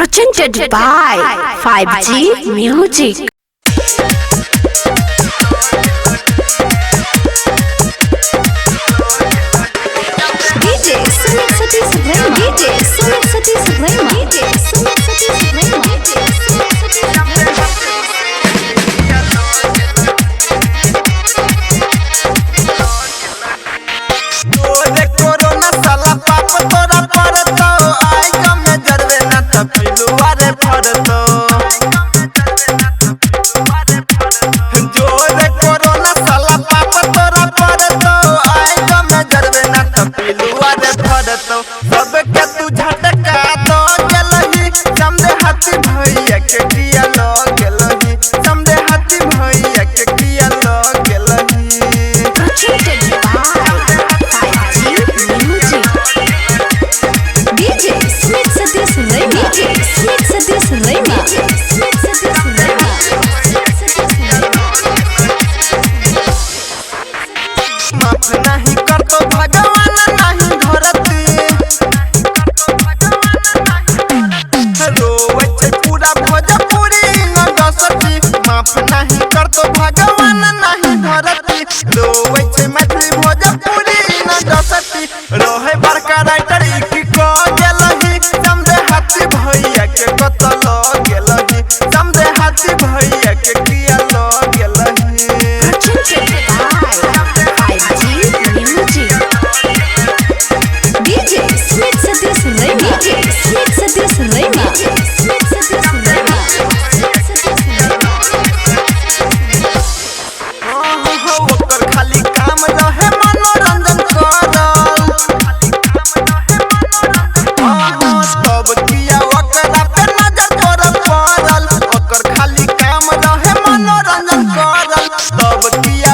Presented by 5G Music. DJ Sumit Satish Subrahmanya. DJ Sumit Satish Subrahmanya. DJ Sumit Satish Subrahmanya. DJ Sumit Satish Subrahmanya. तोरे corona साला पाप तोरा पड़तो आई कम में जरवे ना त पिलुआ रे फड़तो जोरे कोरोना साला पाप तोरा पड़तो आई कम में जरवे ना त पिलुआ रे फड़तो सब के तू झटका दो गेलही समझे हाथी भैया के किया लो गेलही समझे हाथी भैया के किया लो गेलही DJ Sumit Satish Subrahmanya. DJ Sumit Satish Subrahmanya. DJ Sumit Satish Subrahmanya. माफ नहीं कर तो भगवान नहीं धरती रोवे छे पूरा भोजपुरी न दसती माफ नहीं कर तो भगवान नहीं धरती रोवे छे मैथिली भोजपुरी न दसती रोहे बड़का राइटर की को गेलही समझे हाथी भैया के कतल गेलही समझे हाथी भैया के किया लो गेलही DJ Sumit Satish Subrahmanya. DJ Sumit Satish Subrahmanya. DJ Sumit Satish Subrahmanya. ओकर खाली काम रहे मनोरंजन करल सब किया ओकरा पे नजर तोरा पड़ल ओकर खाली काम रहे मनोरंजन करल सब किया